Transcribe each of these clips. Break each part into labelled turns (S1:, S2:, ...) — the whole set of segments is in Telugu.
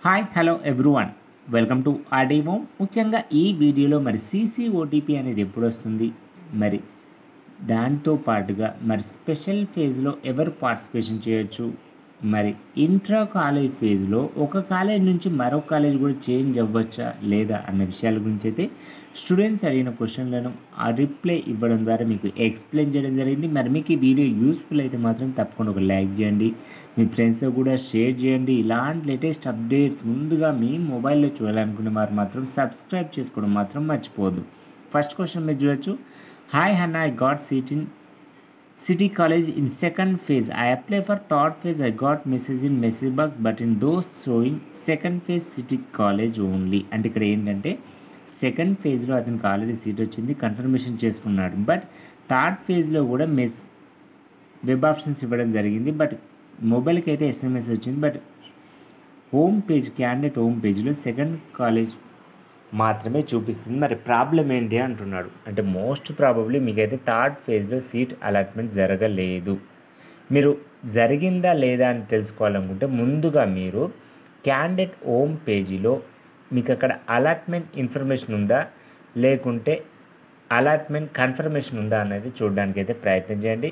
S1: Hi hello everyone welcome to ఆర్డీమో. ముఖ్యంగా ఈ వీడియోలో మరి ఓటీపీ అనేది ఎప్పుడు వస్తుంది, మరి దాంతో పాటుగా మరి స్పెషల్ ఫేజ్లో ఎవరు పార్టిసిపేషన్ చేయొచ్చు, మరి ఇంట్రా కాలేజ్ ఫేజ్లో ఒక కాలేజ్ నుంచి మరొక కాలేజ్ కూడా చేంజ్ అవ్వచ్చా లేదా అన్న విషయాల గురించి అయితే స్టూడెంట్స్ అడిగిన క్వశ్చన్లను ఆ రిప్లై ఇవ్వడం ద్వారా మీకు ఎక్స్ప్లెయిన్ చేయడం జరిగింది. మరి మీకు ఈ వీడియో యూస్ఫుల్ అయితే మాత్రం తప్పకుండా ఒక లైక్ చేయండి, మీ ఫ్రెండ్స్తో కూడా షేర్ చేయండి. ఇలాంటి లేటెస్ట్ అప్డేట్స్ ముందుగా మీ మొబైల్లో చూడాలనుకునే వారు మాత్రం సబ్స్క్రైబ్ చేసుకోవడం మాత్రం మర్చిపోవద్దు. ఫస్ట్ క్వశ్చన్ మీరు చూడొచ్చు. Hi Hannah, I got seat in City College in second phase. I apply for third phase. I got message in message box, but in those showing second phase City College only. అంటే ఇక్కడ ఏంటంటే సెకండ్ ఫేజ్లో అతనికి ఆల్రెడీ సీట్ వచ్చింది, కన్ఫర్మేషన్ చేసుకున్నాడు. బట్ థర్డ్ ఫేజ్లో కూడా వెబ్ ఆప్షన్స్ ఇవ్వడం జరిగింది. బట్ మొబైల్కి అయితే ఎస్ఎంఎస్ వచ్చింది. But home page, candidate home పేజ్లో సెకండ్ కాలేజ్ మాత్రమే చూపిస్తుంది. మరి ప్రాబ్లం ఏంటి అంటున్నాడు. అంటే మోస్ట్ ప్రాబబ్లీ మీకైతే థర్డ్ ఫేజ్లో సీట్ అలాట్మెంట్ జరగలేదు. మీరు జరిగిందా లేదా అని తెలుసుకోవాలనుకుంటే ముందుగా మీరు క్యాండిడేట్ హోమ్ పేజీలో మీకు అక్కడ అలాట్మెంట్ ఇన్ఫర్మేషన్ ఉందా లేకుంటే అలాట్మెంట్ కన్ఫర్మేషన్ ఉందా అనేది చూడడానికి అయితే ప్రయత్నం చేయండి.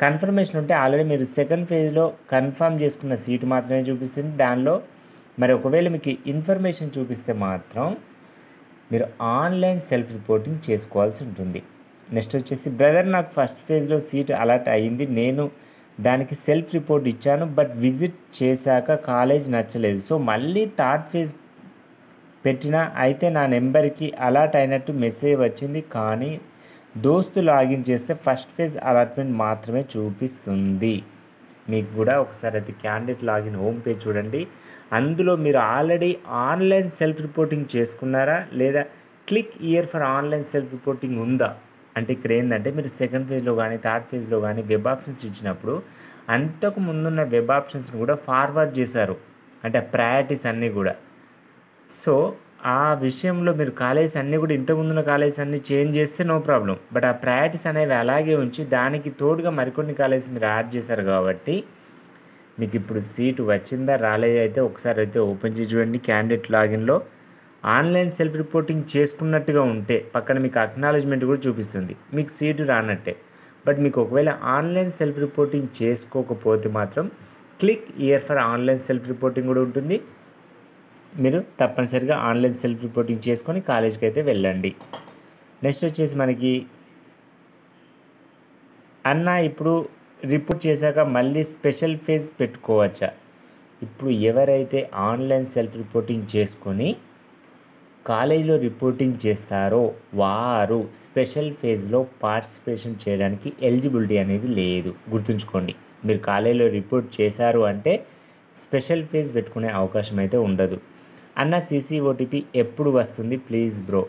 S1: కన్ఫర్మేషన్ ఉంటే ఆల్రెడీ మీరు సెకండ్ ఫేజ్లో కన్ఫర్మ్ చేసుకున్న సీటు మాత్రమే చూపిస్తుంది. దానిలో మరి ఒకవేళ మీకు ఇన్ఫర్మేషన్ చూపిస్తే మాత్రం మీరు ఆన్లైన్ సెల్ఫ్ రిపోర్టింగ్ చేసుకోవాల్సి ఉంటుంది. నెక్స్ట్ వచ్చేసి, బ్రదర్ నాకు ఫస్ట్ ఫేజ్లో సీట్ అలాట్ అయ్యింది, నేను దానికి సెల్ఫ్ రిపోర్ట్ ఇచ్చాను, బట్ విజిట్ చేశాక కాలేజ్ నచ్చలేదు, సో మళ్ళీ థర్డ్ ఫేజ్ పెట్టినా అయితే నా నెంబర్కి అలాట్ అయినట్టు మెసేజ్ వచ్చింది, కానీ దోస్తు లాగిన్ చేస్తే ఫస్ట్ ఫేజ్ అలాట్మెంట్ మాత్రమే చూపిస్తుంది. మీకు కూడా ఒకసారి అయితే క్యాండిడేట్ లాగిన్ హోమ్ పేజ్ చూడండి. అందులో మీరు ఆల్రెడీ ఆన్లైన్ సెల్ఫ్ రిపోర్టింగ్ చేసుకున్నారా లేదా click year for online self reporting ఉందా అంటే ఇక్కడ ఏంటంటే మీరు సెకండ్ ఫేజ్లో కానీ థర్డ్ ఫేజ్లో కానీ వెబ్ ఆప్షన్స్ ఇచ్చినప్పుడు అంతకు ముందున్న వెబ్ ఆప్షన్స్ని కూడా ఫార్వర్డ్ చేశారు, అంటే ప్రయారిటీస్ అన్నీ కూడా. సో ఆ విషయంలో మీరు కాలేజెస్ అన్నీ కూడా ఇంతకుముందున్న కాలేజెస్ అన్నీ చేంజ్ చేస్తే నో ప్రాబ్లం, బట్ ఆ ప్రయారిటీస్ అనేవి అలాగే ఉంచి దానికి తోడుగా మరికొన్ని కాలేజెస్ మీరు యాడ్ చేశారు కాబట్టి మీకు ఇప్పుడు సీటు వచ్చిందా రాలేదా అయితే ఒకసారి అయితే ఓపెన్ చేసి చూడండి. క్యాండిడేట్ లాగిన్లో ఆన్లైన్ సెల్ఫ్ రిపోర్టింగ్ చేసుకున్నట్టుగా ఉంటే పక్కన మీకు అక్నాలజ్మెంట్ కూడా చూపిస్తుంది, మీకు సీటు రానట్టే. బట్ మీకు ఒకవేళ ఆన్లైన్ సెల్ఫ్ రిపోర్టింగ్ చేసుకోకపోతే మాత్రం click year for online self reporting కూడా ఉంటుంది. మీరు తప్పనిసరిగా ఆన్లైన్ సెల్ఫ్ రిపోర్టింగ్ చేసుకొని కాలేజ్కి అయితే వెళ్ళండి. నెక్స్ట్ వచ్చేసి మనకి అన్న ఇప్పుడు రిపోర్ట్ చేశాక మళ్ళీ స్పెషల్ ఫేజ్ పెట్టుకోవచ్చా? ఇప్పుడు ఎవరైతే ఆన్లైన్ సెల్ఫ్ రిపోర్టింగ్ చేసుకొని కాలేజీలో రిపోర్టింగ్ చేస్తారో వారు స్పెషల్ ఫేజ్లో పార్టిసిపేషన్ చేయడానికి ఎలిజిబిలిటీ అనేది లేదు, గుర్తుంచుకోండి. మీరు కాలేజీలో రిపోర్ట్ చేశారు అంటే స్పెషల్ ఫేజ్ పెట్టుకునే అవకాశం అయితే ఉండదు. అన్న ఓటీపీ ఎప్పుడు వస్తుంది ప్లీజ్ బ్రో?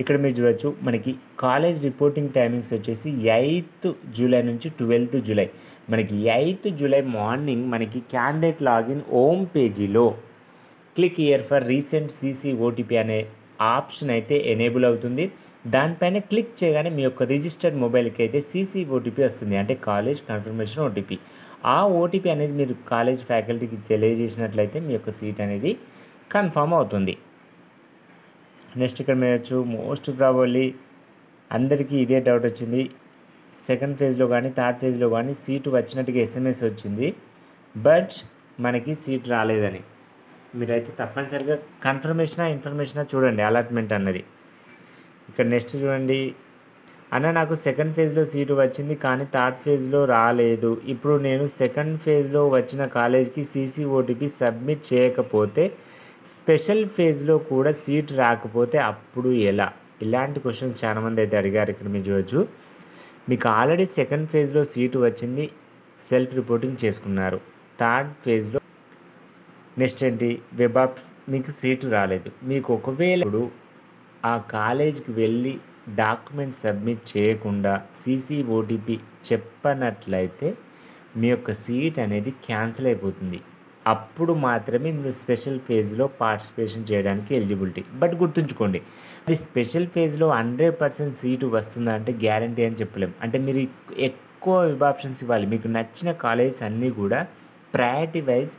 S1: ఇక్కడ మీరు చూడొచ్చు, మనకి కాలేజ్ రిపోర్టింగ్ టైమింగ్స్ వచ్చేసి 8th జూలై నుంచి 12th జూలై. మనకి 8th జూలై మార్నింగ్ మనకి క్యాండిడేట్ లాగిన్ హోమ్ పేజీలో click year for recent OTP అనే ఆప్షన్ అయితే ఎనేబుల్ అవుతుంది. దానిపైన క్లిక్ చేయగానే మీ యొక్క రిజిస్టర్డ్ మొబైల్కి అయితే ఓటీపీ వస్తుంది, అంటే కాలేజ్ కన్ఫర్మేషన్ ఓటీపీ. ఆ ఓటీపీ అనేది మీరు కాలేజ్ ఫ్యాకల్టీకి తెలియజేసినట్లయితే మీ యొక్క సీట్ అనేది కన్ఫర్మ్ అవుతుంది. నెక్స్ట్ ఇక్కడ మీరు మోస్ట్ ప్రాబబ్లీ అందరికీ ఇదే డౌట్ వచ్చింది, సెకండ్ ఫేజ్లో కానీ థర్డ్ ఫేజ్లో కానీ సీటు వచ్చినట్టుగా ఎస్ఎంఎస్ వచ్చింది, బట్ మనకి సీట్ రాలేదని. మీరైతే తప్పనిసరిగా ఇన్ఫర్మేషనా చూడండి అలాట్మెంట్ అన్నది. ఇక్కడ నెక్స్ట్ చూడండి, అన్న నాకు సెకండ్ ఫేజ్లో సీటు వచ్చింది కానీ థర్డ్ ఫేజ్లో రాలేదు, ఇప్పుడు నేను సెకండ్ ఫేజ్లో వచ్చిన కాలేజ్కి ఓటీపీ సబ్మిట్ చేయకపోతే స్పెషల్ ఫేజ్లో కూడా సీట్ రాకపోతే అప్పుడు ఎలా? ఇలాంటి క్వశ్చన్స్ చాలామంది అయితే అడిగారు. ఇక్కడ మీరు చూడవచ్చు, మీకు ఆల్రెడీ సెకండ్ ఫేజ్లో సీటు వచ్చింది, సెల్ఫ్ రిపోర్టింగ్ చేసుకున్నారు. థర్డ్ ఫేజ్లో నెక్స్ట్ ఏంటి, వెబ్ ఆప్ మీకు సీటు రాలేదు. మీకు ఒకవేళ ఇప్పుడు ఆ కాలేజ్కి వెళ్ళి డాక్యుమెంట్ సబ్మిట్ చేయకుండా ఓటీపీ చెప్పనట్లయితే మీ యొక్క సీట్ అనేది క్యాన్సిల్ అయిపోతుంది. అప్పుడు మాత్రమే మీరు స్పెషల్ ఫేజ్లో పార్టిసిపేషన్ చేయడానికి ఎలిజిబిలిటీ. బట్ గుర్తుంచుకోండి, మరి స్పెషల్ ఫేజ్లో 100% సీటు వస్తుందా అంటే గ్యారంటీ అని చెప్పలేము. అంటే మీరు ఎక్కువ వెబ్ ఆప్షన్స్ ఇవ్వాలి. మీకు నచ్చిన కాలేజెస్ అన్నీ కూడా ప్రయారిటీ వైజ్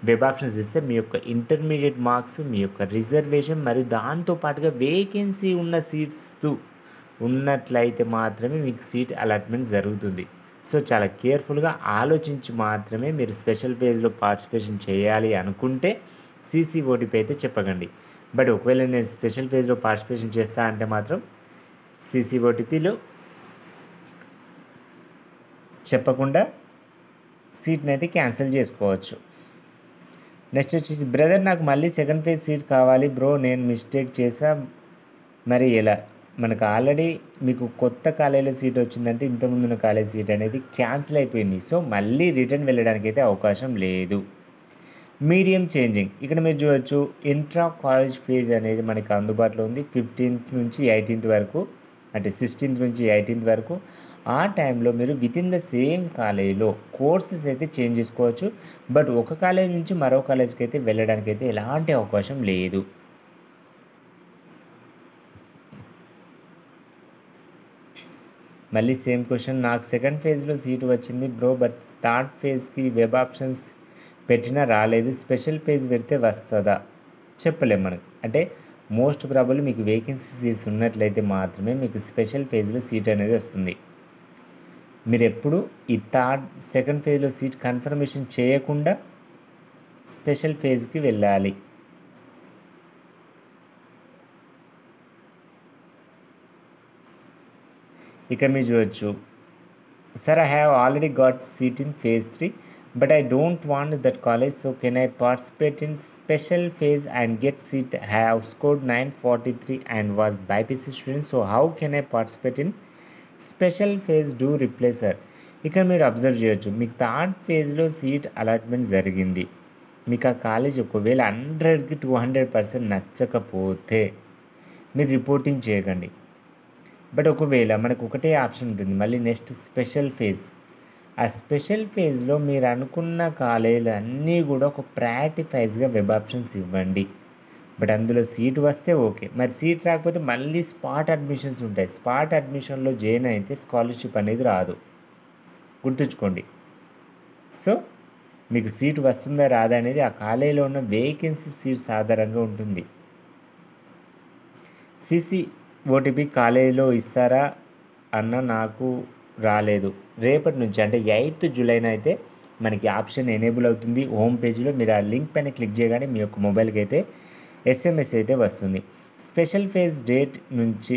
S1: వెబ్ ఆప్షన్స్ ఇస్తే మీ యొక్క ఇంటర్మీడియట్ మార్క్స్, మీ యొక్క రిజర్వేషన్ మరియు దాంతో పాటుగా వేకెన్సీ ఉన్న సీట్స్ ఉన్నట్లయితే మాత్రమే మీకు సీట్ అలాట్మెంట్ జరుగుతుంది. సో చాలా కేర్ఫుల్గా ఆలోచించి మాత్రమే మీరు స్పెషల్ ఫేజ్లో పార్టిసిపేషన్ చేయాలి అనుకుంటే CCOTP అయితే చెప్పకండి. బట్ ఒకవేళ నేను స్పెషల్ ఫేజ్లో పార్టిసిపేషన్ చేస్తా అంటే మాత్రం CCOTPలో చెప్పకుండా సీట్ని అయితే క్యాన్సిల్ చేసుకోవచ్చు. నెక్స్ట్ వచ్చేసి బ్రదర్ నాకు మళ్ళీ సెకండ్ ఫేజ్ సీట్ కావాలి బ్రో, నేను మిస్టేక్ చేసా మరి ఎలా? మనకు ఆల్రెడీ మీకు కొత్త కాలేజీలో సీట్ వచ్చిందంటే ఇంతకుముందు ఉన్న కాలేజ్ సీట్ అనేది క్యాన్సిల్ అయిపోయింది. సో మళ్ళీ రిటర్న్ వెళ్ళడానికి అయితే అవకాశం లేదు. మీడియం చేంజింగ్ ఇక్కడ మీరు చూడవచ్చు ఇంట్రా కాలేజ్ ఫీజ్ అనేది మనకి అందుబాటులో ఉంది 15th నుంచి 18th వరకు, అంటే 16th నుంచి 18th వరకు. ఆ టైంలో మీరు వితిన్ ద సేమ్ కాలేజీలో కోర్సెస్ అయితే చేంజ్ చేసుకోవచ్చు. బట్ ఒక కాలేజ్ నుంచి మరో కాలేజ్కి అయితే వెళ్ళడానికి అయితే ఎలాంటి అవకాశం లేదు. మళ్ళీ సేమ్ క్వశ్చన్, నాకు సెకండ్ ఫేజ్లో సీటు వచ్చింది బ్రో, బట్ థర్డ్ ఫేజ్కి వెబ్ ఆప్షన్స్ పెట్టినా రాలేదు, స్పెషల్ ఫేజ్ పెడితే వస్తుందా? చెప్పలేము మనకు. అంటే మోస్ట్ ప్రాబబ్లీ మీకు వేకెన్సీ సీట్స్ ఉన్నట్లయితే మాత్రమే మీకు స్పెషల్ ఫేజ్లో సీట్ అనేది వస్తుంది. మీరు ఎప్పుడు ఈ సెకండ్ ఫేజ్లో సీట్ కన్ఫర్మేషన్ చేయకుండా స్పెషల్ ఫేజ్కి వెళ్ళాలి. ఇక్కడ మీరు చూడవచ్చు sir I have already got seat in phase 3 but I don't want that college, so can I participate in special phase and get seat? Have scored 943 and was BiPC student, so how can I participate in special phase? Do reply sir. ఇక్కడ మీరు అబ్జర్వ్ చేయొచ్చు మీకు థర్డ్ ఫేజ్లో సీట్ అలాట్మెంట్ జరిగింది. మీకు ఆ కాలేజ్ ఒకవేళ 100కి 200% నచ్చకపోతే మీరు రిపోర్టింగ్ చేయకండి. బట్ ఒకవేళ మనకు ఒకటే ఆప్షన్ ఉంటుంది మళ్ళీ నెక్స్ట్ స్పెషల్ ఫేజ్. ఆ స్పెషల్ ఫేజ్లో మీరు అనుకున్న కాలేజీలు అన్నీ కూడా ఒక ప్రయారిటీ ఫైజ్గా వెబ్ ఆప్షన్స్ ఇవ్వండి. బట్ అందులో సీట్ వస్తే ఓకే, మరి సీట్ రాకపోతే మళ్ళీ స్పాట్ అడ్మిషన్స్ ఉంటాయి. స్పాట్ అడ్మిషన్లో జాయిన్ అయితే స్కాలర్షిప్ అనేది రాదు, గుర్తుంచుకోండి. సో మీకు సీట్ వస్తుందా రాదా అనేది ఆ కాలేజీలో ఉన్న వేకెన్సీ సీట్స్ ఆధారంగా ఉంటుంది. CCOTP కాలేజీలో ఇస్తారా అన్న నాకు రాలేదు. రేపటి నుంచి అంటే 8th జూలైన అయితే మనకి ఆప్షన్ ఎనేబుల్ అవుతుంది. హోమ్ పేజ్లో మీరు ఆ లింక్ పైన క్లిక్ చేయగానే మీ యొక్క మొబైల్కి అయితే SMS అయితే వస్తుంది. స్పెషల్ ఫేజ్ డేట్ నుంచి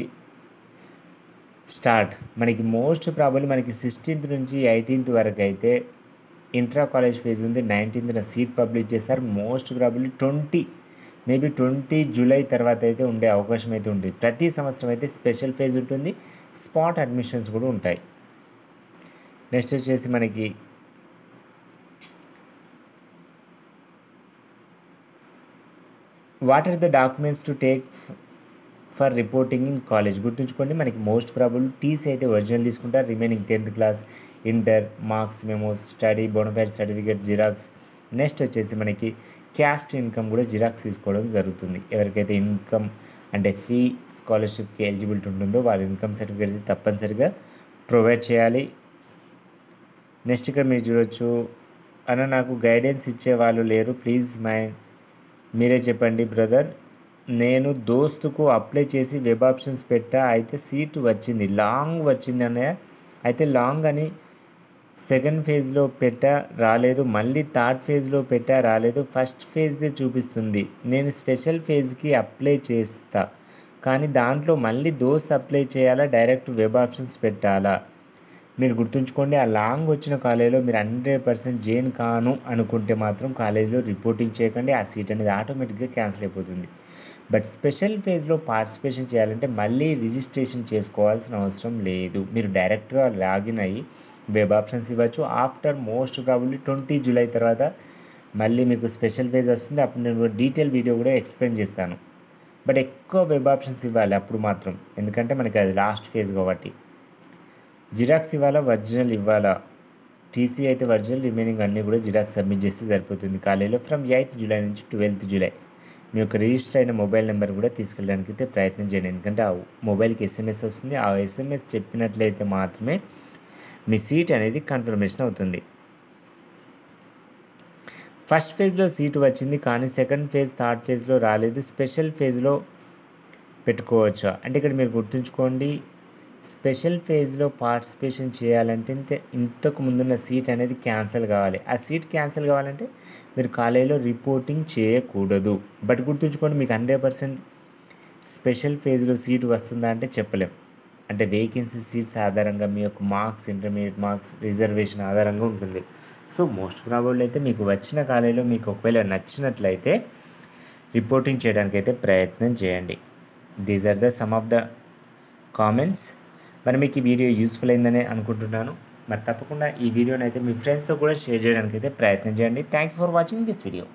S1: స్టార్ట్ మనకి మోస్ట్ ప్రాబబ్లీ మనకి 16th నుంచి 18th వరకు అయితే ఇంట్రా కాలేజ్ ఫేజ్ ఉంది. 19th సీట్ పబ్లిష్ చేస్తారు. మోస్ట్ ప్రాబబ్లీ 20 జూలై తర్వాత అయితే ఉండే అవకాశం అయితే ఉంటుంది. ప్రతి సంవత్సరం అయితే స్పెషల్ ఫేజ్ ఉంటుంది, స్పాట్ అడ్మిషన్స్ కూడా ఉంటాయి. నెక్స్ట్ వచ్చేసి మనకి what are the documents to take for reporting in college? గుర్తుంచుకోండి మనకి మోస్ట్ ప్రాబబుల్ టీసీ అయితే ఒరిజినల్ తీసుకుంటారు. Remaining 10th class, inter marks, memos, study bonafide certificate, xerox. Next వచ్చేసి మనకి క్యాస్ట్ ఇన్కమ్ కూడా జిరాక్స్ తీసుకోవడం జరుగుతుంది. ఎవరికైతే ఇన్కమ్ అంటే ఫీ స్కాలర్షిప్కి ఎలిజిబిలిటీ ఉంటుందో వాళ్ళ ఇన్కమ్ సర్టిఫికేట్ అయితే తప్పనిసరిగా ప్రొవైడ్ చేయాలి. నెక్స్ట్ ఇక్కడ మీరు చూడవచ్చు అన్న నాకు గైడెన్స్ ఇచ్చే వాళ్ళు లేరు, ప్లీజ్ మీరే చెప్పండి బ్రదర్. నేను దోస్తుకు అప్లై చేసి వెబ్ ఆప్షన్స్ పెట్టా, అయితే సీటు వచ్చింది, లాంగ్ వచ్చింది అన్నయ్య. అయితే లాంగ్ అని సెకండ్ ఫేజ్లో పెట్టా రాలేదు, మళ్ళీ థర్డ్ ఫేజ్లో పెట్టా రాలేదు, ఫస్ట్ ఫేజ్దే చూపిస్తుంది. నేను స్పెషల్ ఫేజ్కి అప్లై చేస్తా కానీ దాంట్లో మళ్ళీ దోస్త్ అప్లై చేయాలా, డైరెక్ట్ వెబ్ ఆప్షన్స్ పెట్టాలా? మీరు గుర్తుంచుకోండి ఆ లాంగ్ వచ్చిన కాలేజీలో మీరు 100% జాయిన్ కాను అనుకుంటే మాత్రం కాలేజీలో రిపోర్టింగ్ చేయకండి, ఆ సీట్ అనేది ఆటోమేటిక్గా క్యాన్సిల్ అయిపోతుంది. బట్ స్పెషల్ ఫేజ్లో పార్టిసిపేషన్ చేయాలంటే మళ్ళీ రిజిస్ట్రేషన్ చేసుకోవాల్సిన అవసరం లేదు. మీరు డైరెక్ట్గా లాగిన్ అయ్యి వెబ్ ఆప్షన్స్ ఇవ్వచ్చు. ఆఫ్టర్ మోస్ట్ ప్రాబబ్లీ 20 జూలై తర్వాత మళ్ళీ మీకు స్పెషల్ ఫేజ్ వస్తుంది. అప్పుడు నేను డీటెయిల్ వీడియో కూడా ఎక్స్ప్లెయిన్ చేస్తాను. బట్ ఎక్కువ వెబ్ ఆప్షన్స్ ఇవ్వాలి అప్పుడు మాత్రం, ఎందుకంటే మనకి అది లాస్ట్ ఫేజ్ కాబట్టి. జిరాక్స్ ఇవ్వాలా, ఒరిజినల్ ఇవ్వాలా? టీసీ అయితే ఒరిజినల్, రిమైనింగ్ అన్నీ కూడా జిరాక్స్ సబ్మిట్ చేస్తే సరిపోతుంది. కాలేజీలో ఫ్రమ్ 8th జూలై నుంచి 12th జూలై మీ యొక్క రిజిస్టర్ అయిన మొబైల్ నెంబర్ కూడా తీసుకెళ్ళడానికి అయితే ప్రయత్నం చేయండి. ఎందుకంటే ఆ మొబైల్కి SMS వస్తుంది. ఆ SMS చెప్పినట్లయితే మాత్రమే మీ సీట్ అనేది కన్ఫర్మేషన్ అవుతుంది. ఫస్ట్ ఫేజ్లో సీటు వచ్చింది కానీ సెకండ్ ఫేజ్ థర్డ్ ఫేజ్లో రాలేదు, స్పెషల్ ఫేజ్లో పెట్టుకోవచ్చా అంటే ఇక్కడ మీరు గుర్తుంచుకోండి, స్పెషల్ ఫేజ్లో పార్టిసిపేషన్ చేయాలంటే ఇంతకు ముందున్న సీట్ అనేది క్యాన్సిల్ కావాలి. ఆ సీట్ క్యాన్సిల్ కావాలంటే మీరు కాలేజీలో రిపోర్టింగ్ చేయకూడదు. బట్ గుర్తుంచుకోండి, మీకు 100% స్పెషల్ ఫేజ్లో సీటు వస్తుందా అంటే చెప్పలేం. అంటే వేకెన్సీ సీట్స్ ఆధారంగా మీ యొక్క మార్క్స్, ఇంటర్మీడియట్ మార్క్స్, రిజర్వేషన్ ఆధారంగా ఉంటుంది. సో మోస్ట్ ప్రాబబుల్ అయితే మీకు వచ్చిన కాలేజీలో మీకు ఒకవేళ నచ్చినట్లయితే రిపోర్టింగ్ చేయడానికి అయితే ప్రయత్నం చేయండి. These are the some of the comments. మరి మీకు ఈ వీడియో యూస్ఫుల్ అయిందని అనుకుంటున్నాను. మరి తప్పకుండా ఈ వీడియోని అయితే మీ ఫ్రెండ్స్తో కూడా షేర్ చేయడానికి అయితే ప్రయత్నం చేయండి. Thank you for watching this video.